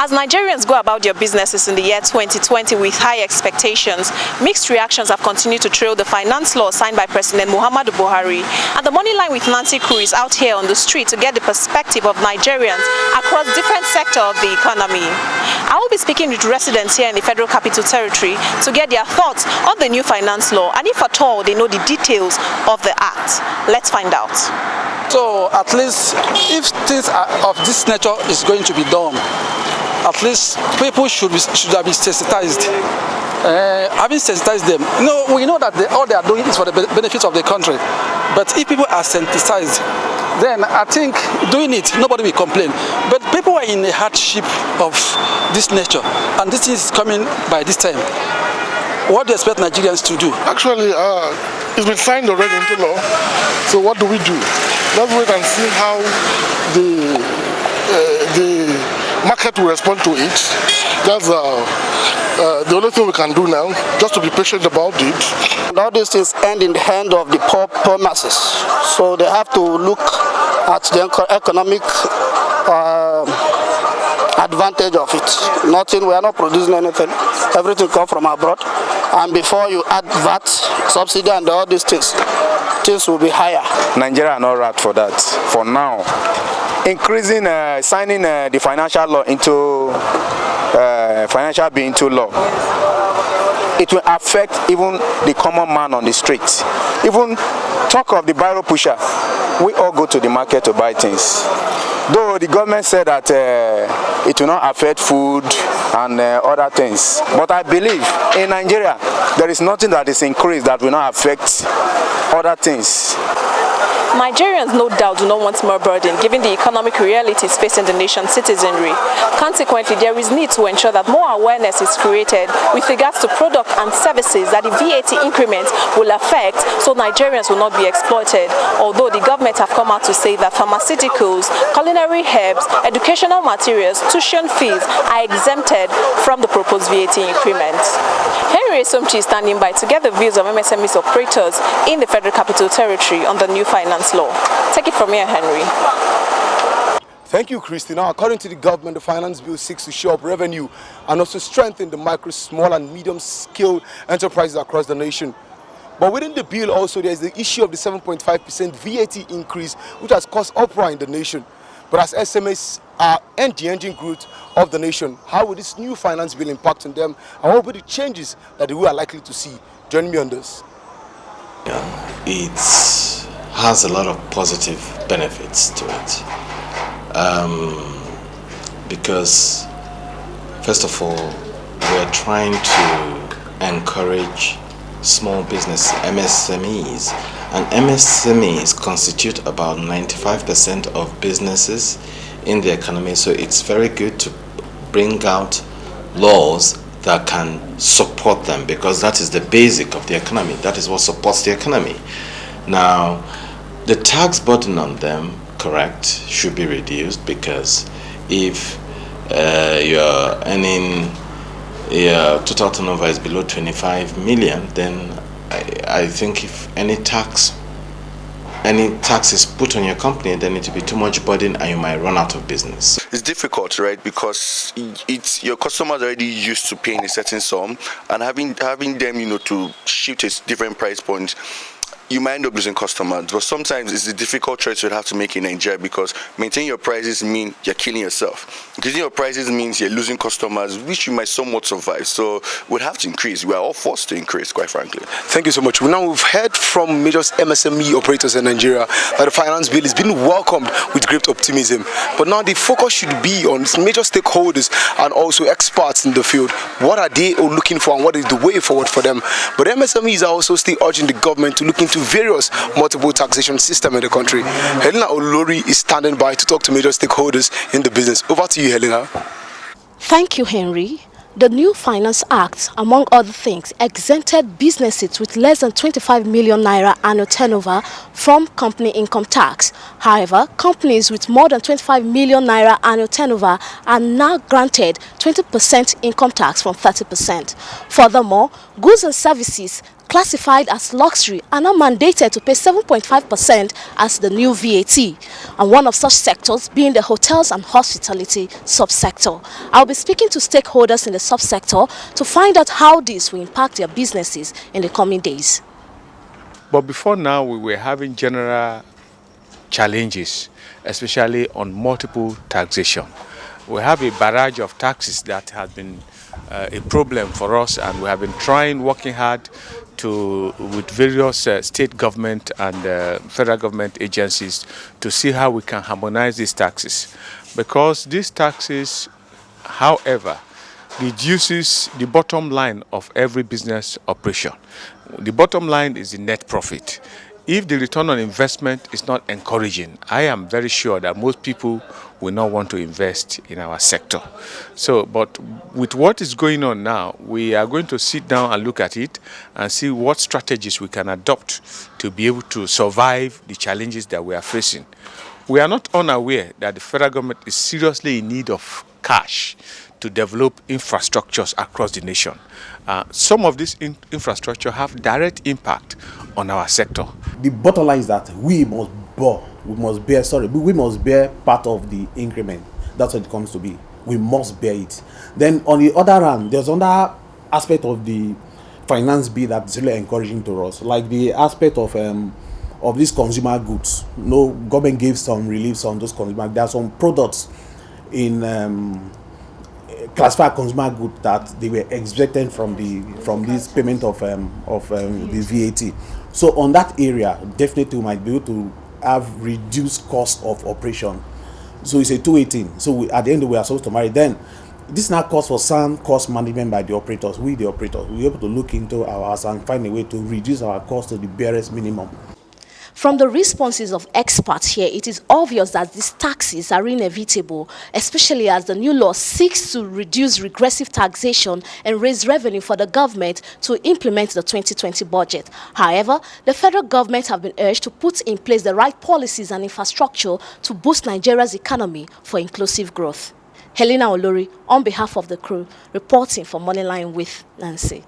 As Nigerians go about their businesses in the year 2020 with high expectations, mixed reactions have continued to trail the finance law signed by President Muhammadu Buhari. And the Money Line with Nancy Crew is out here on the street to get the perspective of Nigerians across different sectors of the economy. I will be speaking with residents here in the Federal Capital Territory to get their thoughts on the new finance law and if at all they know the details of the act. Let's find out. So at least if things of this nature is going to be done, at least people should have been sensitized. Having sensitized them, we know that all they are doing is for the benefit of the country. But if people are sensitized, then I think doing it, nobody will complain. But people are in a hardship of this nature, and this is coming by this time. What do you expect Nigerians to do? Actually, it's been signed already into law. So what do we do? Let's wait and see how the market will respond to it. That's the only thing we can do now, just to be patient about it. All these things end in the hand of the poor masses. So they have to look at the economic advantage of it. Nothing, we are not producing anything. Everything comes from abroad. And before you add VAT, subsidy and all these things will be higher. Nigeria are not right for that. For now, increasing, signing the financial law into financial bill into law, it will affect even the common man on the street. Even talk of the barrel pusher, we all go to the market to buy things. Though the government said that it will not affect food and other things. But I believe in Nigeria, there is nothing that is increased that will not affect other things. Nigerians no doubt do not want more burden given the economic realities facing the nation's citizenry. Consequently, there is need to ensure that more awareness is created with regards to products and services that the VAT increment will affect so Nigerians will not be exploited. Although the government have come out to say that pharmaceuticals, culinary herbs, educational materials, tuition fees are exempted from the proposed VAT increment. Esomchi is standing by to get the views of MSMEs operators in the Federal Capital Territory on the new finance law. Take it from here, Henry. Thank you, Christiana. According to the government, the finance bill seeks to shore up revenue and also strengthen the micro, small and medium-scale enterprises across the nation. But within the bill also, there is the issue of the 7.5% VAT increase, which has caused uproar in the nation. But as SMEs are the engine growth of the nation, how will this new finance bill impact on them, and what will be the changes that we are likely to see? Join me on this. It has a lot of positive benefits to it. Because, first of all, we're trying to encourage small business, MSMEs. And MSMEs constitute about 95% of businesses in the economy, so it's very good to bring out laws that can support them, because that is the basic of the economy. That is what supports the economy. Now, the tax burden on them, correct, should be reduced, because if you're earning, your total turnover is below 25 million, then I think if any tax is put on your company, then it will be too much burden and you might run out of business. It's difficult, right? Because it's your customers already used to paying a certain sum, and having them, to shift a different price point, you might end up losing customers. But sometimes it's a difficult choice you'd have to make in Nigeria, because maintaining your prices mean you're killing yourself. Increasing your prices means you're losing customers, which you might somewhat survive. So we'd have to increase. We are all forced to increase, quite frankly. Thank you so much. Now we've heard from major MSME operators in Nigeria that the finance bill is being welcomed with great optimism. But now the focus should be on major stakeholders and also experts in the field. What are they looking for, and what is the way forward for them? But MSMEs are also still urging the government to look into various multiple taxation systems in the country. Helena Olori is standing by to talk to major stakeholders in the business. Over to you, Helena. Thank you, Henry. The new Finance Act, among other things, exempted businesses with less than 25 million naira annual turnover from company income tax. However, companies with more than 25 million naira annual turnover are now granted 20% income tax from 30%. Furthermore, goods and services classified as luxury, are now mandated to pay 7.5% as the new VAT, and one of such sectors being the hotels and hospitality subsector. I'll be speaking to stakeholders in the subsector to find out how this will impact their businesses in the coming days. But before now, we were having general challenges, especially on multiple taxation. We have a barrage of taxes that has been a problem for us, and we have been working hard with various state government and federal government agencies to see how we can harmonize these taxes. Because these taxes, however, reduces the bottom line of every business operation. The bottom line is the net profit. If the return on investment is not encouraging, I am very sure that most people will not want to invest in our sector. But with what is going on now, we are going to sit down and look at it and see what strategies we can adopt to be able to survive the challenges that we are facing. We are not unaware that the federal government is seriously in need of cash to develop infrastructures across the nation. Some of this infrastructure have direct impact on our sector. The bottom line is that we must bear part of the increment. That's what it comes to be. We must bear it. Then on the other hand, there's another aspect of the finance bill that's really encouraging to us, like the aspect of these consumer goods. Government gave some reliefs on those consumer. There are some products in classified consumer goods that they were exempted from this payment of the VAT. So on that area, definitely we might be able to have reduced cost of operation. So it's a two-way thing. So at the end we are supposed to marry. Then this now calls for sound cost management by the operators. We the operators, we're able to look into ours and find a way to reduce our cost to the barest minimum. From the responses of experts here, it is obvious that these taxes are inevitable, especially as the new law seeks to reduce regressive taxation and raise revenue for the government to implement the 2020 budget. However, the federal government have been urged to put in place the right policies and infrastructure to boost Nigeria's economy for inclusive growth. Helena Olori, on behalf of the crew, reporting for Moneyline with Nancy.